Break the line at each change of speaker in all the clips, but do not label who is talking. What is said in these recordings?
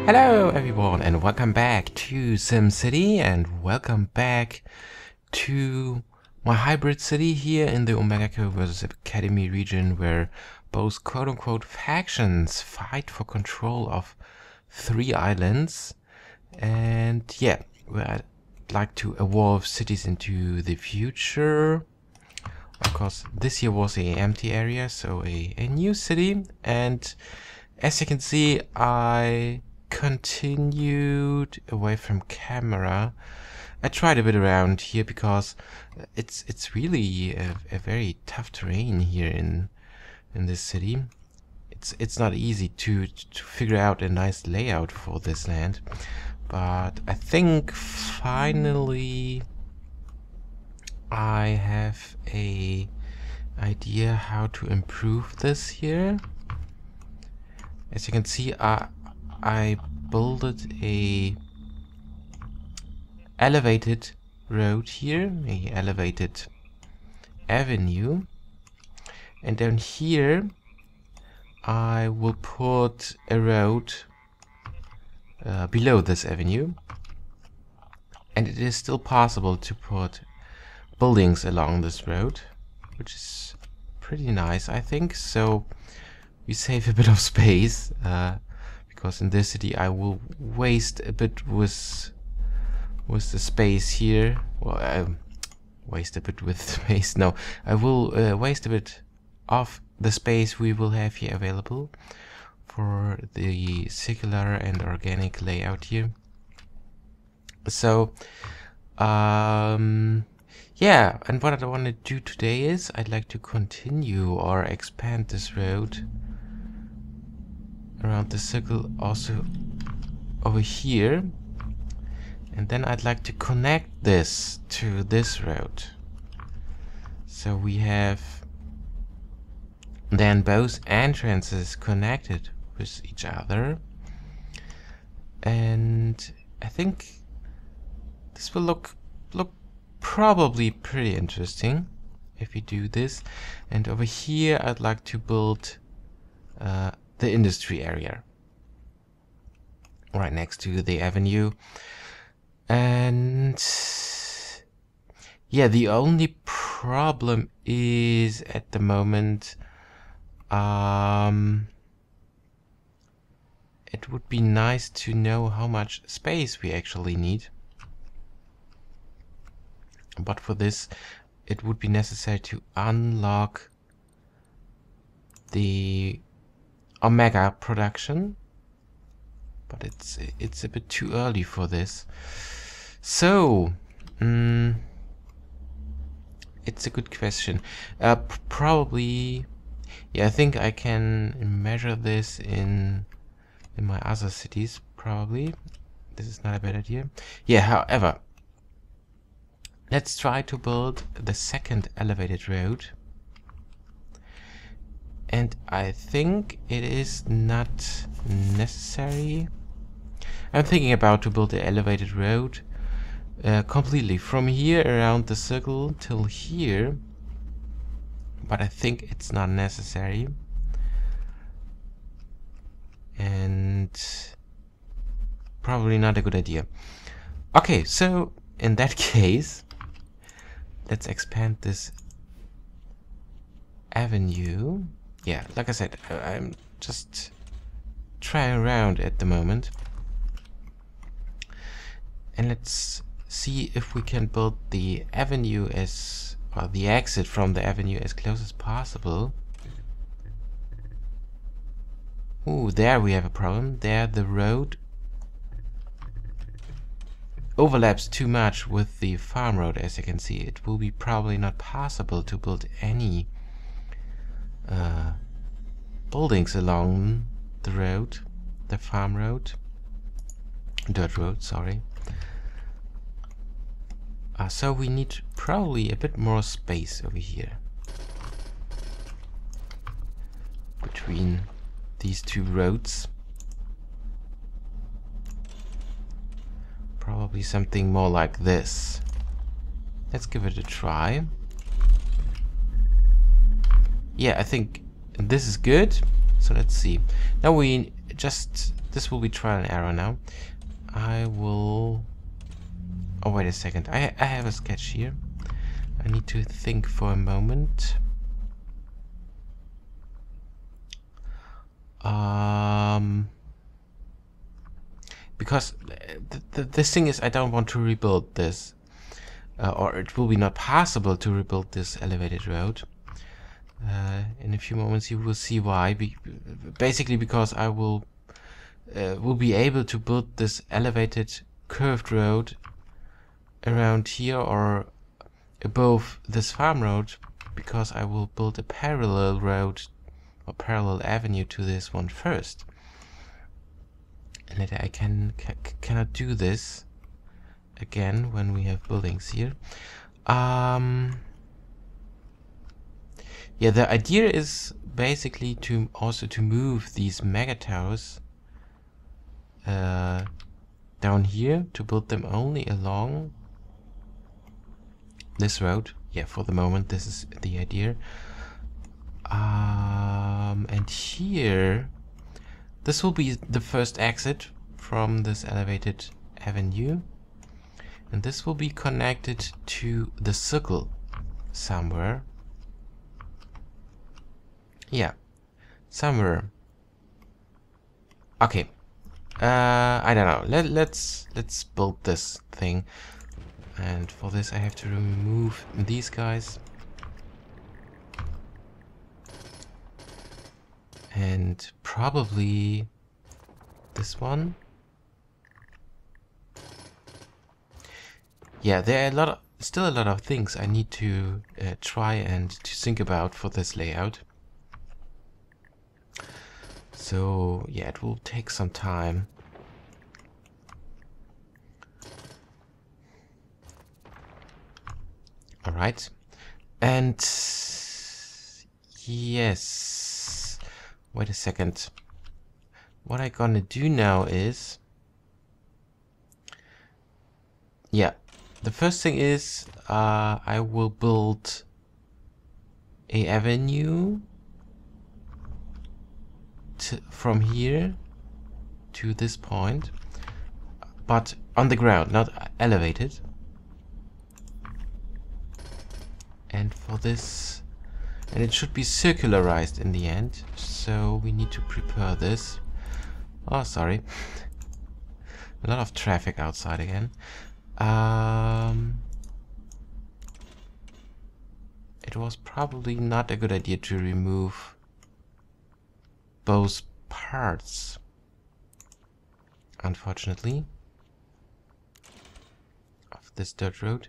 Hello everyone and welcome back to SimCity and welcome back to my hybrid city here in the OmegaCo versus Academy region, where both quote-unquote factions fight for control of 3 islands. And yeah, I'd like to evolve cities into the future. Of course, this year was a empty area, so a new city. And as you can see, I continued away from camera. I tried a bit around here because it's really a very tough terrain here in this city. It's not easy to figure out a nice layout for this land, but I think finally I have a idea how to improve this here. As you can see, I built a elevated road here, a elevated avenue, and down here I will put a road below this avenue, and it is still possible to put buildings along this road, which is pretty nice, I think. So we save a bit of space, because in this city I will waste a bit with the space here. Well, I waste a bit with space. No, I will waste a bit of the space we will have here available for the circular and organic layout here. So yeah, and what I want to do today is I'd like to continue or expand this road around the circle also over here, and then I'd like to connect this to this road, so we have then both entrances connected with each other. And I think this will look probably pretty interesting if we do this. And over here I'd like to build the industry area right next to the avenue. And yeah, the only problem is at the moment it would be nice to know how much space we actually need, but for this it would be necessary to unlock the Omega production, but it's a bit too early for this. So it's a good question. Probably, yeah, I think I can measure this in my other cities. Probably this is not a bad idea. Yeah, however, let's try to build the second elevated road. And I think it is not necessary. I'm thinking about to build the elevated road completely from here around the circle till here, but I think it's not necessary. And probably not a good idea. Okay, so in that case, let's expand this avenue. Yeah, like I said, I'm just trying around at the moment. And let's see if we can build the avenue or the exit from the avenue as close as possible. Ooh, there we have a problem. There the road overlaps too much with the farm road, as you can see. It will be probably not possible to build any buildings along the road, the farm road, dirt road, sorry. So we need probably a bit more space over here between these two roads. Probably something more like this. Let's give it a try. Yeah, I think this is good. So let's see. Now we just this will be trial and error now. I will... Oh, wait a second. I have a sketch here. I need to think for a moment. Because this thing is, I don't want to rebuild this. Or it will be not possible to rebuild this elevated road. In a few moments you will see why. Basically because I will be able to build this elevated curved road around here or above this farm road, because I will build a parallel road or parallel avenue to this one first. And later I cannot do this again when we have buildings here. Yeah, the idea is basically to also to move these mega towers down here, to build them only along this road. Yeah, for the moment this is the idea. And here this will be the first exit from this elevated avenue, and this will be connected to the circle somewhere. Yeah, somewhere. Okay. I don't know. Let's build this thing, and for this I have to remove these guys and probably this one. Yeah, there are still a lot of things I need to try and to think about for this layout. So yeah, it will take some time. All right, and yes, wait a second. What I'm gonna do now is, yeah, the first thing is I will build a avenue from here to this point, but on the ground, not elevated. And for this, and it should be circularized in the end, so we need to prepare this. Oh, sorry. A lot of traffic outside again. It was probably not a good idea to remove both parts, unfortunately, of this dirt road.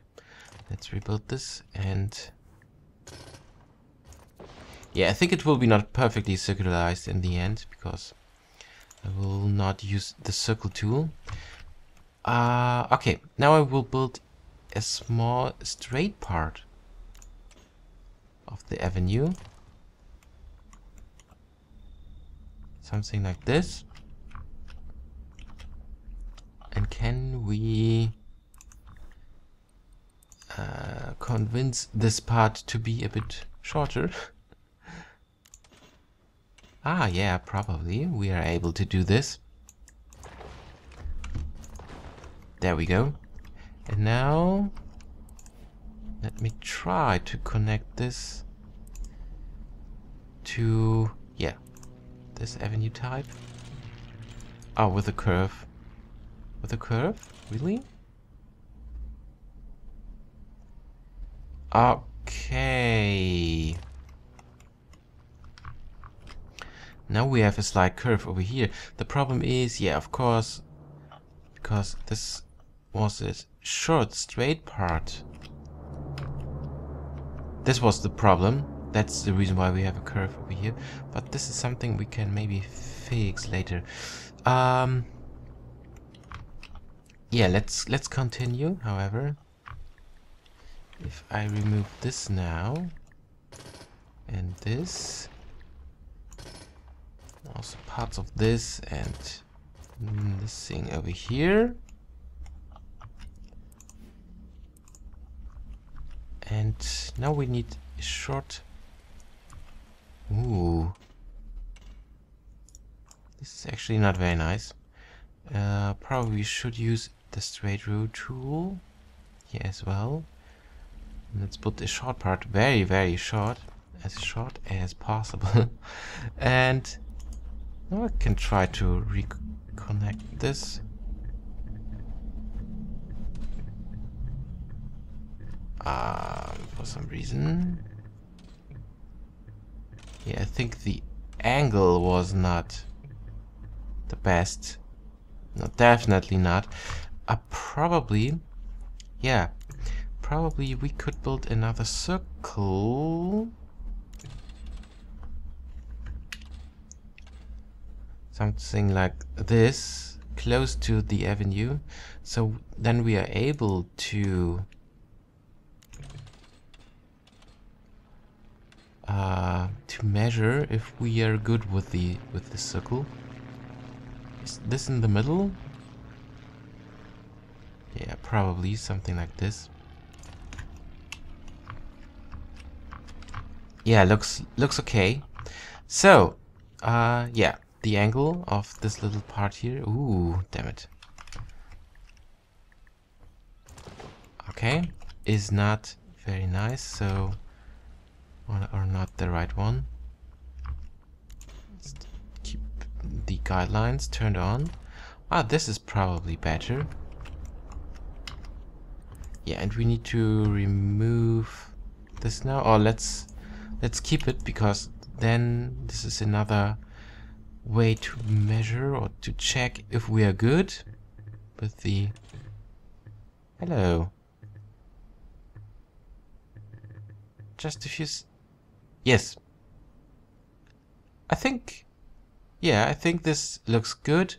Let's rebuild this, and yeah, I think it will be not perfectly circularized in the end, because I will not use the circle tool. Okay, now I will build a small straight part of the avenue. Something like this. And can we convince this part to be a bit shorter? Ah, yeah, probably. We are able to do this. There we go. And now let me try to connect this to, yeah, this avenue type. Oh, with a curve. With a curve? Really? Okay. Now we have a slight curve over here. The problem is, yeah, of course, because this was a short straight part. This was the problem. That's the reason why we have a curve over here. But this is something we can maybe fix later. Yeah, let's continue. However, if I remove this now and this, also parts of this and this thing over here, and now we need a short. Ooh, This is actually not very nice. Probably should use the straight road tool here as well. Let's put the short part very short as possible. And now I can try to reconnect this. For some reason. Yeah, I think the angle was not the best. No, definitely not. Probably, yeah, probably we could build another circle. Something like this, close to the avenue. So then we are able to measure if we are good with the circle. Is this in the middle? Yeah, probably something like this. Yeah, looks okay. So, yeah, the angle of this little part here. Ooh, damn it. Okay, is not very nice. So, or not the right one. Let's keep the guidelines turned on. This is probably better. Yeah, and we need to remove this now. Or let's keep it, because then this is another way to measure or to check if we are good with the... Hello. Just a few... Yes. I think... Yeah, I think this looks good.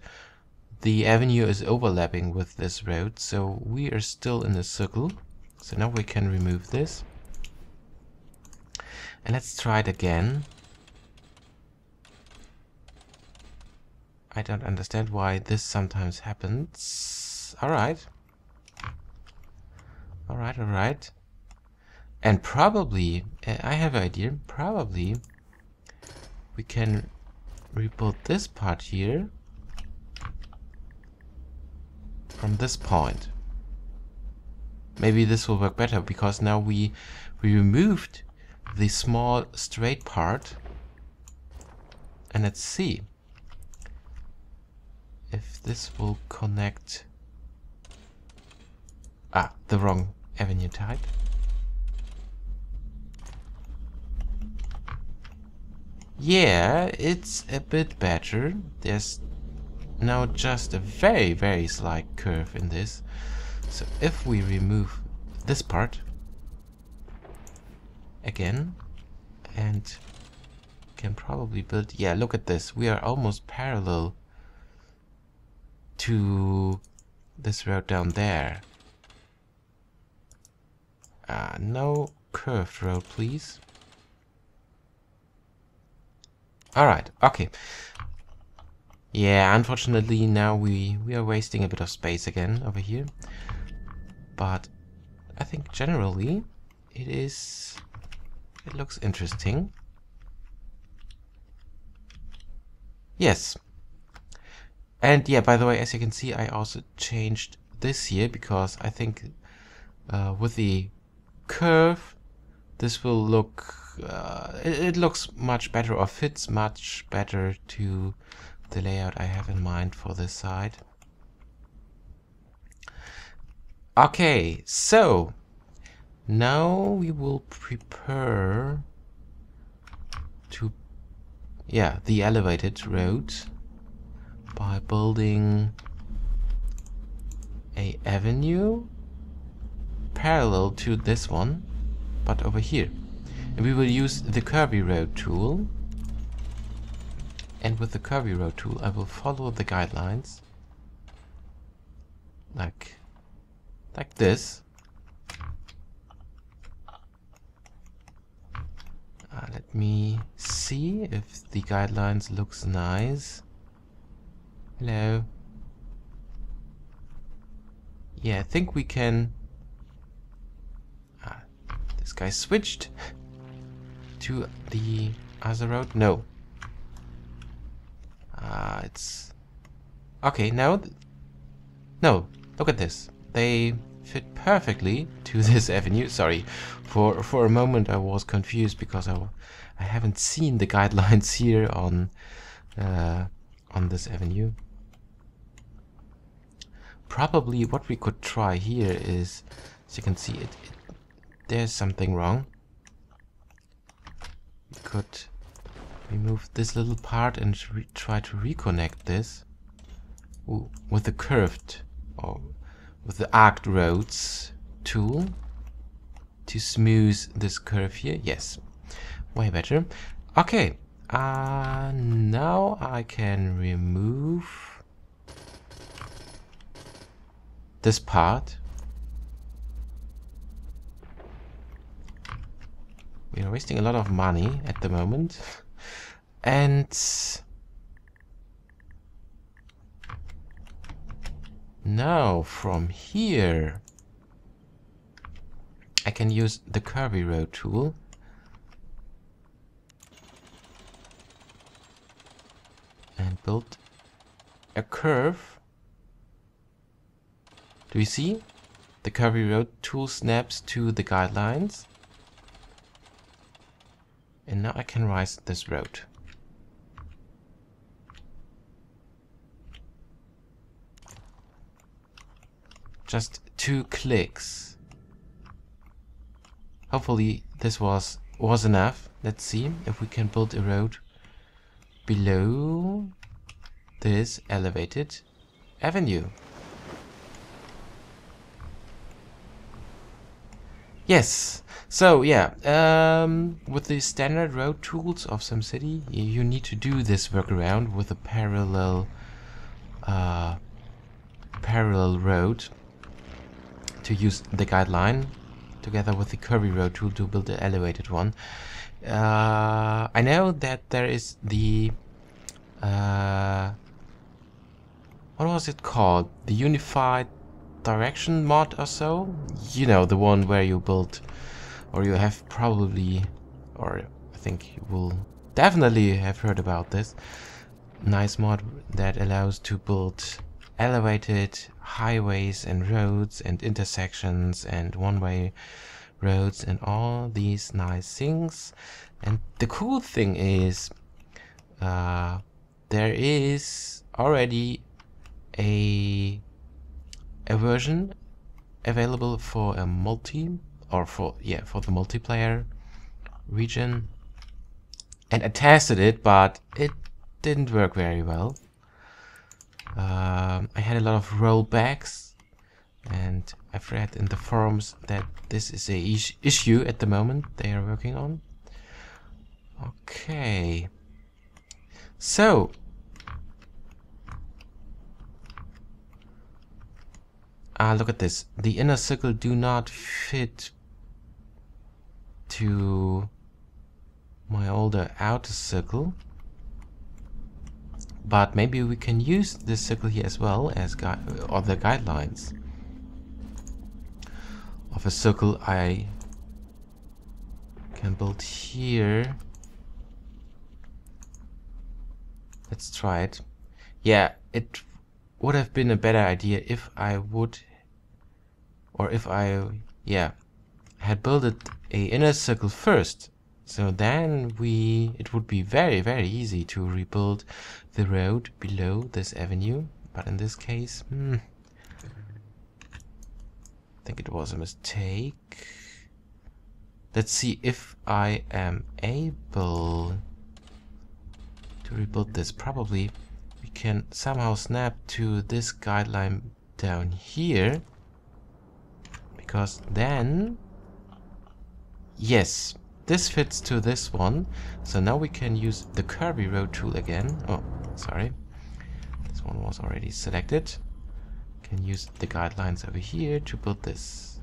The avenue is overlapping with this road, so we are still in the circle. So now we can remove this. And let's try it again. I don't understand why this sometimes happens. Alright. Alright. And probably, I have an idea, probably we can rebuild this part here from this point. Maybe this will work better, because now we removed the small straight part. And let's see if this will connect. The wrong avenue type. Yeah, it's a bit better. There's now just a very slight curve in this. So if we remove this part again, and can probably build... Yeah, look at this. We are almost parallel to this road down there. No curved road, please. Alright, okay. Yeah, unfortunately now we are wasting a bit of space again over here. But I think generally it looks interesting. Yes. And yeah, by the way, as you can see, I also changed this here, because I think with the curve this will look it looks much better, or fits much better to the layout I have in mind for this side. Okay, so now we will prepare to the elevated road by building a avenue parallel to this one, but over here. And we will use the curvy road tool. And with the curvy road tool, I will follow the guidelines like this. Let me see if the guidelines looks nice. Hello. Yeah, I think we can... this guy switched to the other road. No. It's okay now. No, look at this. They fit perfectly to this avenue. Sorry, for a moment I was confused because I haven't seen the guidelines here on this avenue. Probably what we could try here is, as you can see, there's something wrong. We could remove this little part and try to reconnect this with the curved or with the arced roads tool to smooth this curve here. Yes, way better. Okay, now I can remove this part. We are wasting a lot of money at the moment. And now from here I can use the curvy road tool and build a curve. Do you see? The curvy road tool snaps to the guidelines. And now I can rise this road. Just 2 clicks. Hopefully this was enough. Let's see if we can build a road below this elevated avenue. Yes. So yeah, with the standard road tools of SimCity, you need to do this workaround with a parallel road to use the guideline together with the curvy road tool to build the elevated one. I know that there is the what was it called? The unified direction mod or so? You know, the one where you build, or you have probably, or I think you will definitely have heard about this nice mod that allows to build elevated highways and roads and intersections and one-way roads and all these nice things. And the cool thing is there is already a version available for a multi, or for the multiplayer region, and I tested it, but it didn't work very well. I had a lot of rollbacks, and I've read in the forums that this is a issue at the moment they are working on. Okay, so look at this. The inner circle do not fit to my older outer circle, but maybe we can use this circle here as well as other guidelines of a circle I can build here. Let's try it. Yeah, it would have been a better idea if I would, or if I had built a inner circle first. So then it would be very, very easy to rebuild the road below this avenue. But in this case, I think it was a mistake. Let's see if I am able to rebuild this. Probably we can somehow snap to this guideline down here, because then, yes, this fits to this one. So now we can use the curvy road tool again. Oh, sorry, this one was already selected. Can use the guidelines over here to build this.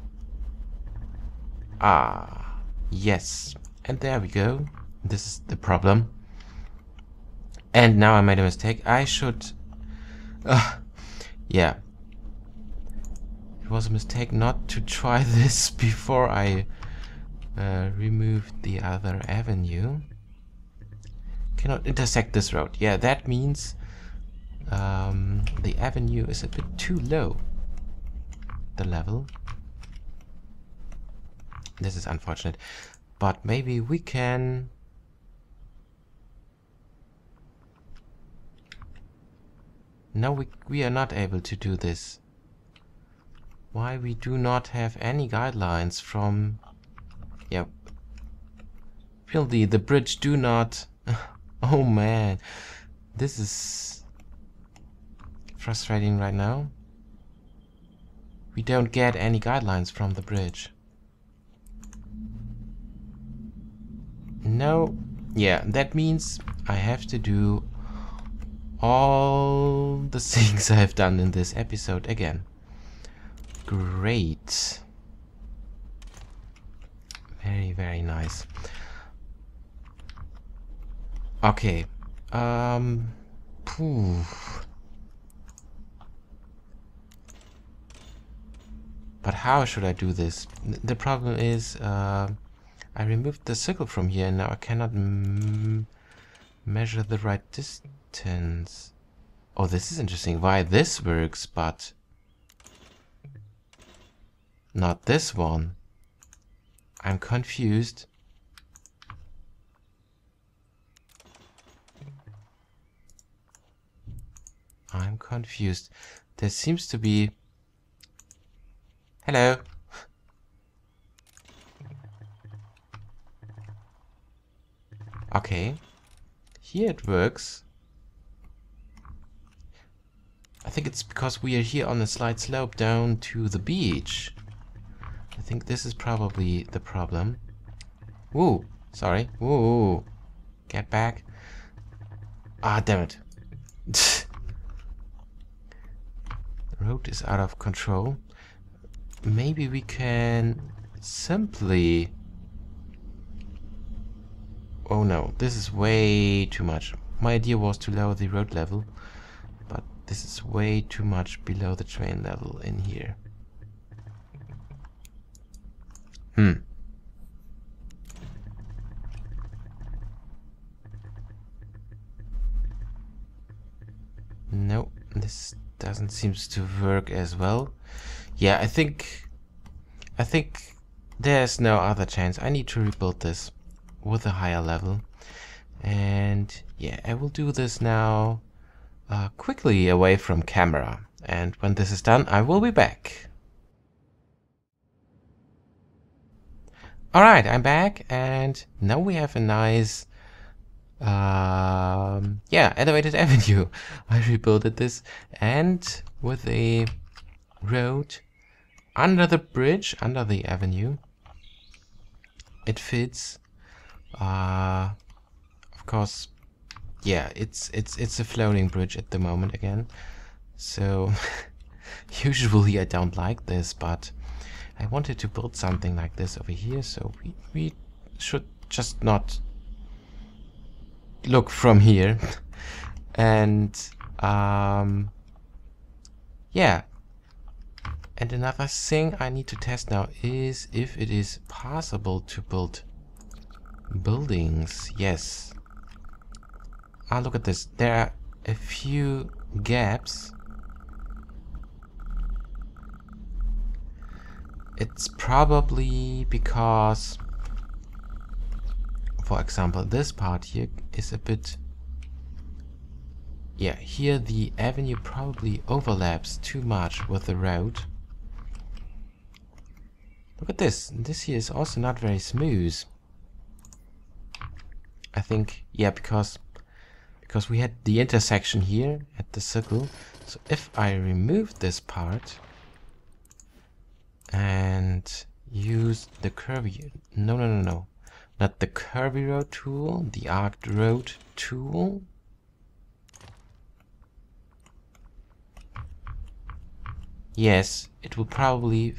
Yes, and there we go. This is the problem. And now I made a mistake. I should yeah, it was a mistake not to try this before I removed the other avenue. Cannot intersect this road. Yeah, that means the avenue is a bit too low. The level. This is unfortunate. But maybe we can... No, we are not able to do this. Why we do not have any guidelines from... Yeah. Really, the bridge do not... Oh man. This is frustrating right now. We don't get any guidelines from the bridge. No. Yeah, that means I have to do all the things I've done in this episode again. Great. Very, very nice. Okay. Phew. But how should I do this? The problem is, I removed the circle from here and now I cannot measure the right distance. Oh, this is interesting. Why this works, but not this one. I'm confused. I'm confused. There seems to be... Hello. Okay. Here it works. I think it's because we are here on a slight slope down to the beach. I think this is probably the problem. Woo! Sorry. Woo! Get back. Ah, damn it. The road is out of control. Maybe we can simply... Oh no, this is way too much. My idea was to lower the road level, but this is way too much below the train level in here. No, this doesn't seem to work as well. Yeah, I think there's no other chance. I need to rebuild this with a higher level. And yeah, I will do this now quickly away from camera. And when this is done, I will be back. Alright, I'm back, and now we have a nice elevated avenue. I rebuilt this, and with a road under the bridge, under the avenue. It fits. Of course, yeah, it's a floating bridge at the moment again. So usually I don't like this, but I wanted to build something like this over here, so we should just not look from here. And yeah. And another thing I need to test now is if it is possible to build buildings. Yes. Ah, look at this. There are a few gaps. It's probably because, for example, this part here is a bit... Yeah, here the avenue probably overlaps too much with the road. Look at this. This here is also not very smooth. I think, yeah, because we had the intersection here at the circle. So if I remove this part and use the curvy... No. Not the curvy road tool, the arced road tool. Yes, it will probably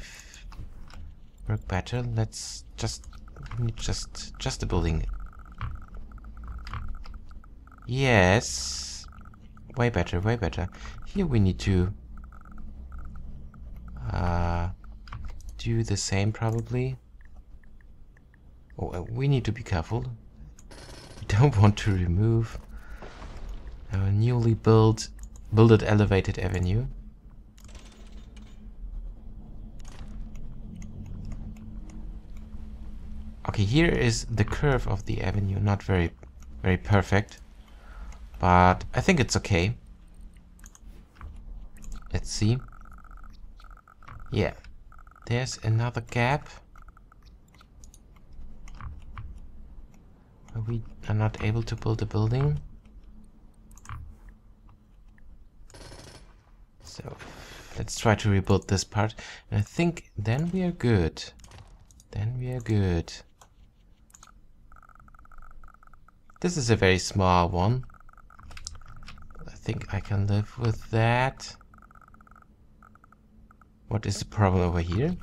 work better. Let's just the building. Yes, way better, way better. Here we need to do the same probably. Oh, we need to be careful. We don't want to remove our newly built builded elevated avenue. Okay, here is the curve of the avenue, not very perfect, but I think it's okay. Let's see. Yeah, there's another gap. We are not able to build a building. So let's try to rebuild this part. And I think then we are good. Then we are good. This is a very small one. I think I can live with that. What is the problem over here?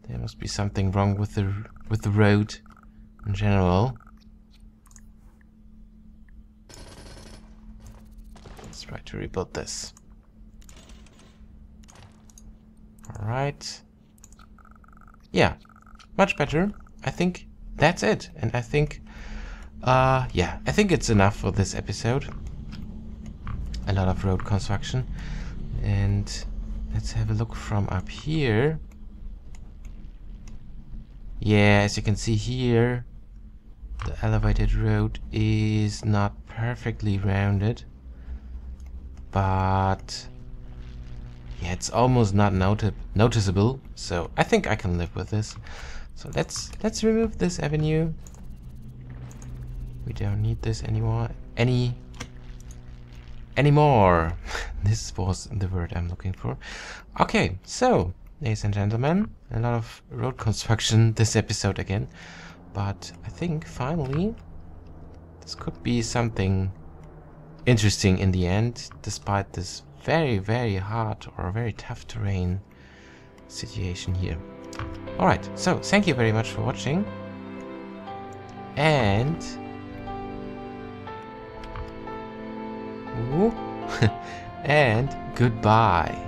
There must be something wrong with the road in general. Let's try to rebuild this. Alright. Yeah, much better. I think that's it. And I think, yeah, I think it's enough for this episode. A lot of road construction. And let's have a look from up here. Yeah, as you can see here, the elevated road is not perfectly rounded, but yeah, it's almost not noticeable. So I think I can live with this. So let's remove this avenue. We don't need this anymore. Anymore. This was the word I'm looking for. Okay, so ladies and gentlemen, a lot of road construction this episode again, but I think finally this could be something interesting in the end, despite this very hard or very tough terrain situation here. Alright, so thank you very much for watching, and and goodbye.